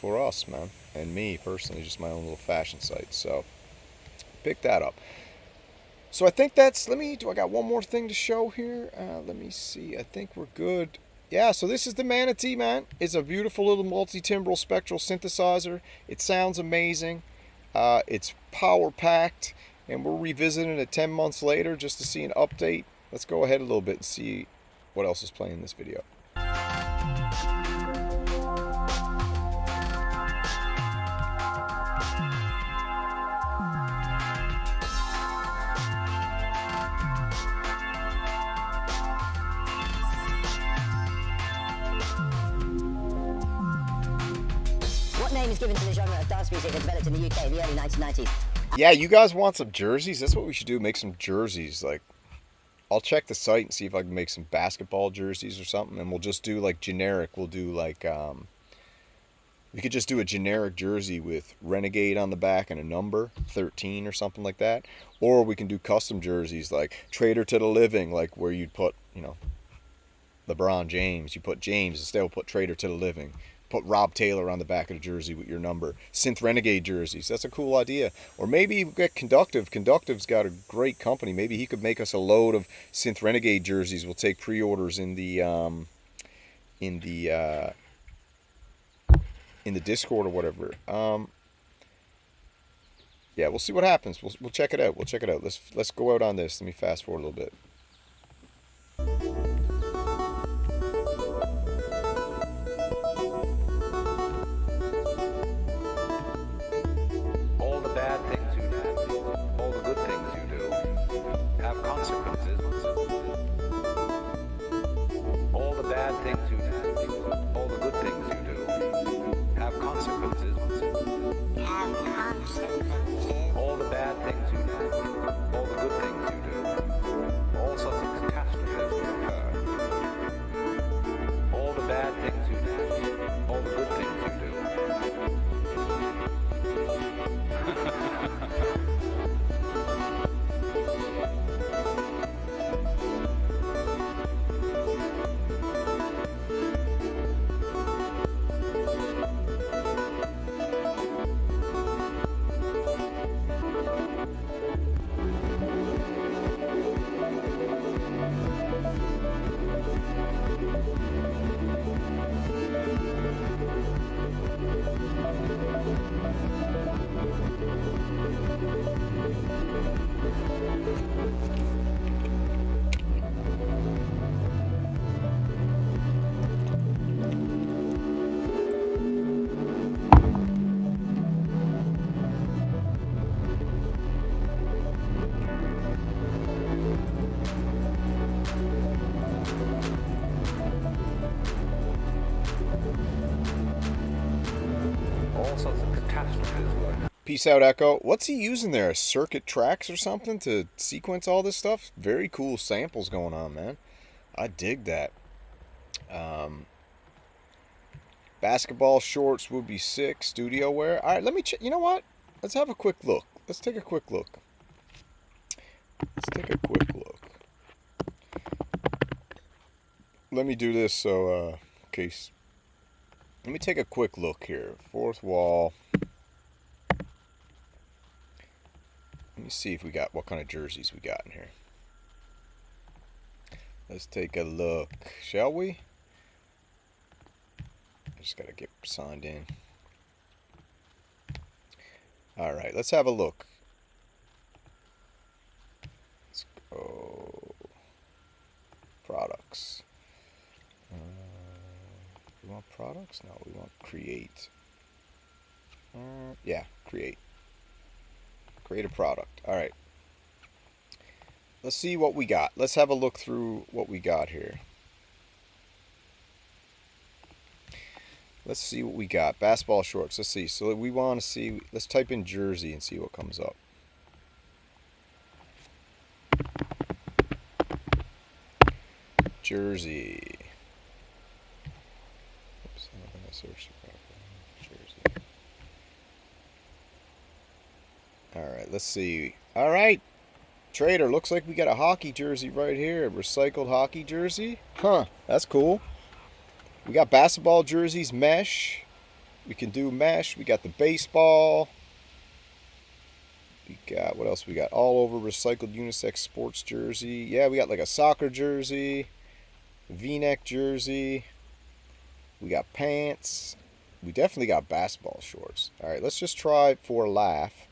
us, man, and me personally, just my own little fashion site. So pick that up. So I think that's, do I got one more thing to show here? Let me see. I think we're good. Yeah, so this is the Manatee, man. It's a beautiful little multi-timbral spectral synthesizer. It sounds amazing. It's power-packed, and we're revisiting it 10 months later just to see an update. Let's go ahead a little bit and see what else is playing in this video. What name is given to the genre of dance music that developed in the UK in the early 1990s? Yeah, you guys want some jerseys? That's what we should do, make some jerseys. Like, I'll check the site and see if I can make some basketball jerseys or something, and we'll just do like generic. We'll do like, we could just do a generic jersey with Renegade on the back and a number, 13 or something like that. Or we can do custom jerseys like Traitor to the Living, like where you'd put, you know, LeBron James. You put James, instead we'll put Traitor to the Living. Put Rob Taylor on the back of the jersey with your number. Synth Renegade jerseys. That's a cool idea. Or maybe we get Conductive. Conductive's got a great company. Maybe he could make us a load of Synth Renegade jerseys. We'll take pre-orders in the Discord or whatever. Yeah, we'll see what happens. We'll check it out. We'll check it out. Let's go out on this. Let me fast forward a little bit. All the bad things you do, all the good things you do, have consequences. All the bad things you do, all the good things you do, have consequences. All the bad things you do, all the good things you do, all sorts of catastrophes will occur. All the bad things you do, all the good things you do. All sorts of catastrophes will occur. Peace out, Echo. What's he using there? Circuit tracks or something to sequence all this stuff? Very cool samples going on, man. I dig that. Basketball shorts would be sick. Studio wear. All right, let me check. You know what? Let's have a quick look. Let's take a quick look. Let me do this so, case. Let me take a quick look here. Fourth wall. Let me see if we got, what kind of jerseys we got in here. Let's take a look, shall we? I just gotta get signed in. Alright, let's have a look. Let's go. Products. We want products? No, we want create. Yeah, create. Create a product. Alright. Let's see what we got. Let's have a look through what we got here. Let's see what we got. Basketball shorts. Let's see. So we want to see. Let's type in jersey and see what comes up. Jersey. Oops, I'm going to search jersey. All right. Let's see. All right. Trader, looks like we got a hockey jersey right here. A recycled hockey jersey. Huh, that's cool. We got basketball jerseys, mesh. We can do mesh. We got the baseball. We got, what else we got? All over recycled unisex sports jersey. Yeah, we got like a soccer jersey, V-neck jersey. We got pants. We definitely got basketball shorts. All right, let's just try for a laugh.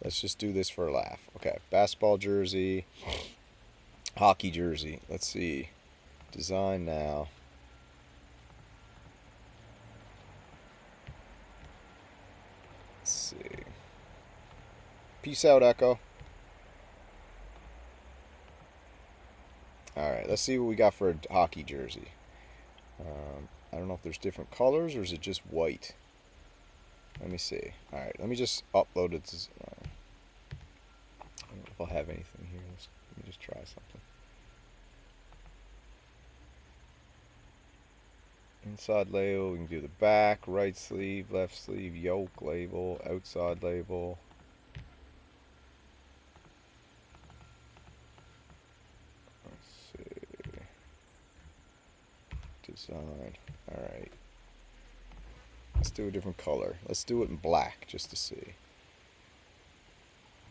Let's just do this for a laugh. Okay, basketball jersey, hockey jersey. Let's see. Design now. Let's see. Peace out, Echo. Alright, let's see what we got for a hockey jersey. I don't know if there's different colors or is it just white. Let me see. Alright, let me just upload it. I don't know if I'll have anything here. Let me just try something. Inside label, we can do the back, right sleeve, left sleeve, yoke label, outside label. Let's see. Design. Alright. Let's do a different color. Let's do it in black just to see.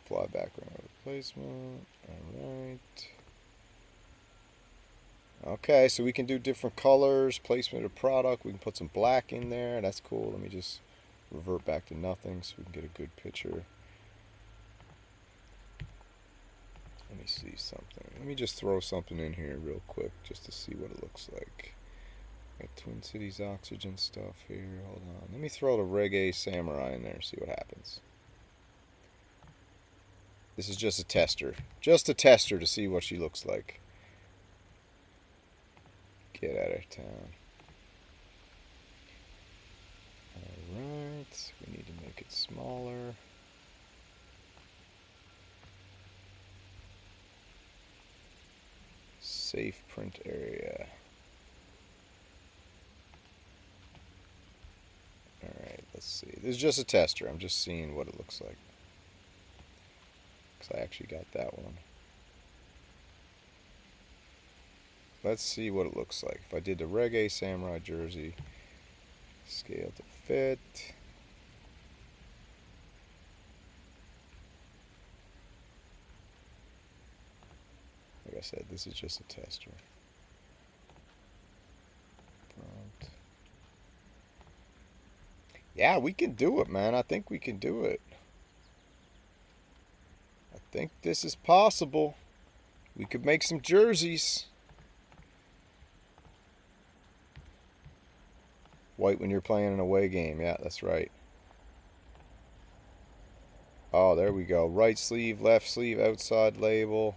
Apply background replacement. Alright. Okay, so we can do different colors, placement of product. We can put some black in there. That's cool. Let me just revert back to nothing so we can get a good picture. Let me see something. Let me just throw something in here real quick just to see what it looks like. Got Twin Cities Oxygen stuff here. Hold on. Let me throw the Reggae Samurai in there and see what happens. This is just a tester. Just a tester to see what she looks like. Get out of town. Alright, we need to make it smaller. Safe print area. Alright, let's see. This is just a tester. I'm just seeing what it looks like. Because I actually got that one. Let's see what it looks like. If I did the Reggae Samurai jersey, scale to fit. Like I said, this is just a tester. Front. Yeah, we can do it, man. I think we can do it. I think this is possible. We could make some jerseys. White when you're playing an away game. Yeah, that's right. Oh, there we go. Right sleeve, left sleeve, outside label.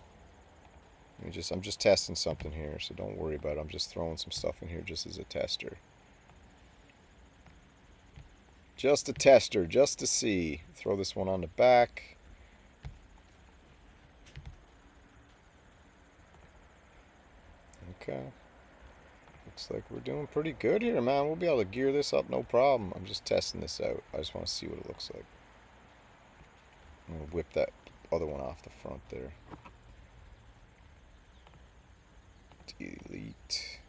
I'm just testing something here, so don't worry about it. I'm just throwing some stuff in here just as a tester. Just a tester, just to see. Throw this one on the back. Okay. Looks like we're doing pretty good here, man. We'll be able to gear this up, no problem. I'm just testing this out. I just want to see what it looks like. I'm going to whip that other one off the front there. Delete.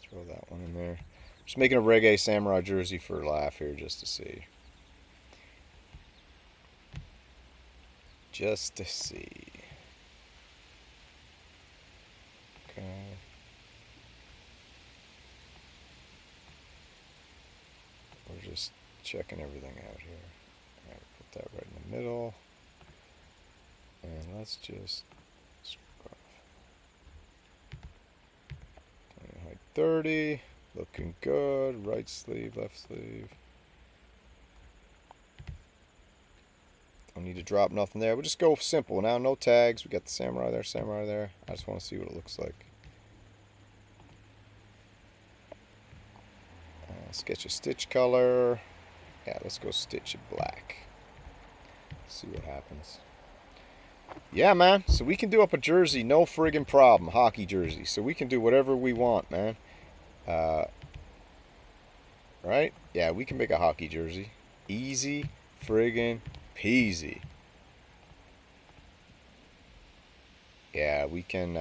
Throw that one in there. Just making a Reggae Samurai jersey for a laugh here just to see. Just to see. Okay. We're just checking everything out here. Alright, put that right in the middle. And let's just scrub. Height 30. Looking good. Right sleeve, left sleeve. Don't need to drop nothing there. We'll just go simple now. No tags. We got the samurai there, samurai there. I just want to see what it looks like. Sketch a stitch color. Yeah, let's go stitch it black. See what happens. Yeah, man. So we can do up a jersey, no friggin' problem. Hockey jersey. So we can do whatever we want, man. Right? Yeah, we can make a hockey jersey. Easy friggin' peasy. Yeah, we can,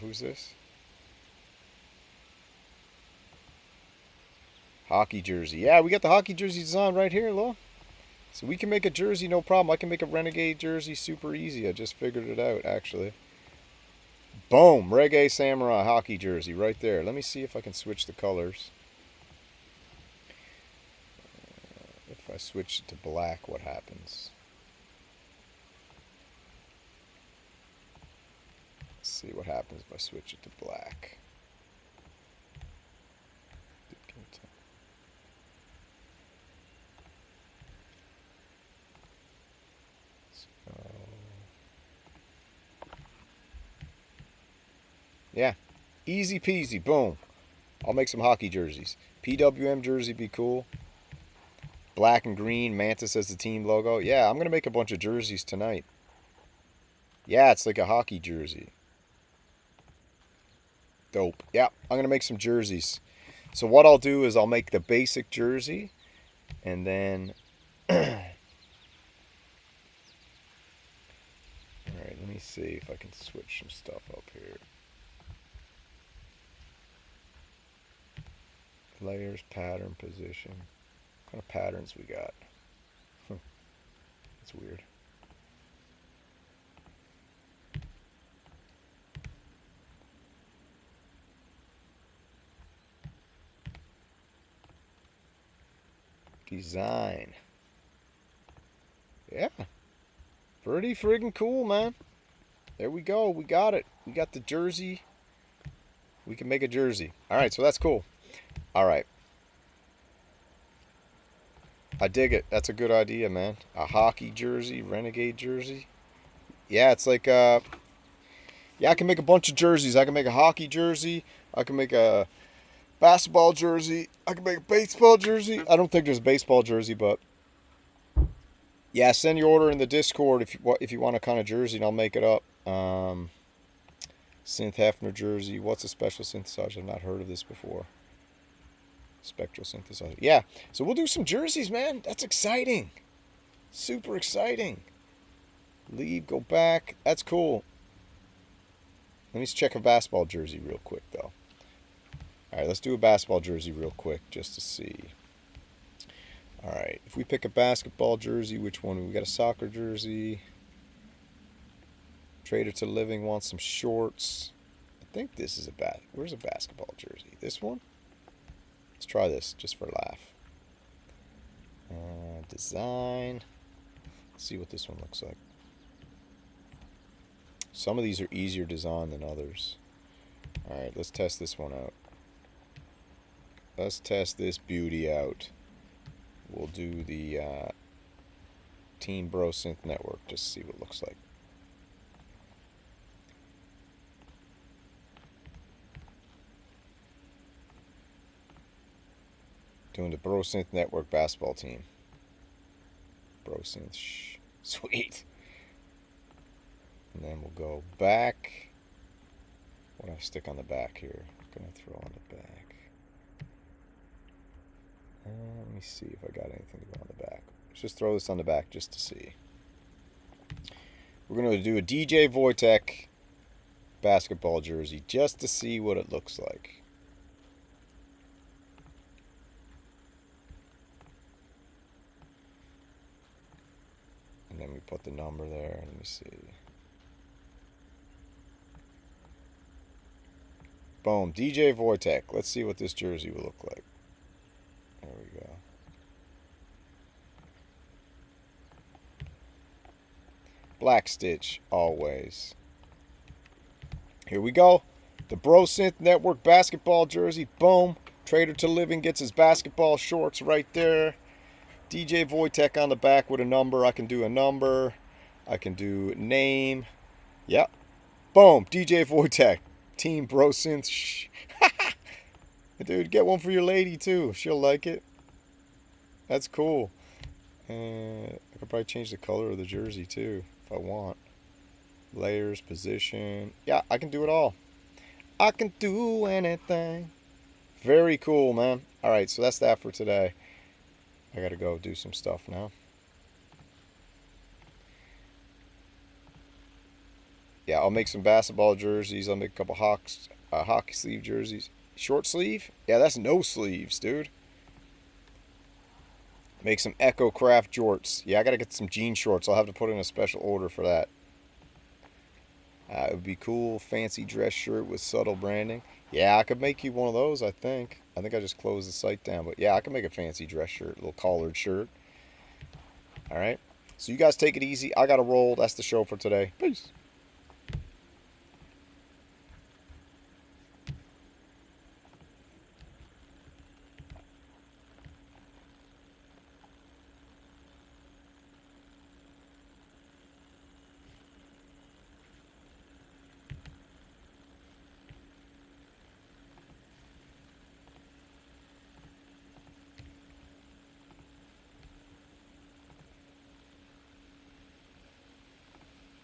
who's this? Hockey jersey. Yeah, we got the hockey jersey design right here, look. So we can make a jersey, no problem. I can make a Renegade jersey super easy. I just figured it out, actually. Boom! Reggae Samurai hockey jersey right there. Let me see if I can switch the colors. If I switch it to black, what happens? Let's see what happens if I switch it to black. Yeah, easy peasy, boom. I'll make some hockey jerseys. PWM jersey be cool. Black and green, Mantis as the team logo. Yeah, I'm going to make a bunch of jerseys tonight. Yeah, it's like a hockey jersey. Dope. Yeah, I'm going to make some jerseys. So what I'll do is I'll make the basic jersey. And then... Alright, let me see if I can switch some stuff up here. Layers, pattern, position. What kind of patterns we got? That's weird. Design. Yeah. Pretty friggin' cool, man. There we go. We got it. We got the jersey. We can make a jersey. Alright, so that's cool. Alright. I dig it. That's a good idea, man. A hockey jersey, Renegade jersey. Yeah, it's like, yeah, I can make a bunch of jerseys. I can make a hockey jersey. I can make a basketball jersey. I can make a baseball jersey. I don't think there's a baseball jersey, but yeah, send your order in the Discord if you want a kind of jersey, and I'll make it up. Synth Hefner jersey. What's a special synthesizer? I've not heard of this before. Spectral synthesizer. Yeah, so we'll do some jerseys, man. That's exciting. Super exciting. Leave, go back. That's cool. Let me check a basketball jersey real quick, though. Alright, let's do a basketball jersey real quick just to see. Alright, if we pick a basketball jersey, which one? We got a soccer jersey. Trader to Living wants some shorts. I think this is a where's a basketball jersey? This one? Let's try this just for a laugh. Design. Let's see what this one looks like. Some of these are easier design than others. Alright, let's test this one out. Let's test this beauty out. We'll do the Team Bro Synth Network just to see what it looks like. Doing the Bro Synth Network basketball team. Bro Synth. Sweet. And then we'll go back. What do I stick on the back here? I'm going to throw on the back. Let me see if I got anything to go on the back. Let's just throw this on the back just to see. We're going to do a DJ Wojtek basketball jersey just to see what it looks like. And then we put the number there. Let me see. Boom. DJ Wojtek. Let's see what this jersey will look like. There we go. Black stitch, always. Here we go. The Bro Synth Network basketball jersey. Boom. Trader to Living gets his basketball shorts right there. DJ Wojtek on the back with a number. I can do a number. I can do name. Yep. Boom. DJ Wojtek. Team Bro Synth. Dude, get one for your lady too. She'll like it. That's cool. I could probably change the color of the jersey too if I want. Layers, position. Yeah, I can do it all. I can do anything. Very cool, man. Alright, so that's that for today. I gotta go do some stuff now. Yeah, I'll make some basketball jerseys. I'll make a couple hockey sleeve jerseys. Short sleeve? Yeah, that's no sleeves, dude. Make some Echo Craft jorts. Yeah, I gotta get some jean shorts. I'll have to put in a special order for that. It would be cool. Fancy dress shirt with subtle branding. Yeah, I could make you one of those, I think. I think I just closed the site down. But yeah, I can make a fancy dress shirt. A little collared shirt. Alright. So you guys take it easy. I gotta roll. That's the show for today. Peace.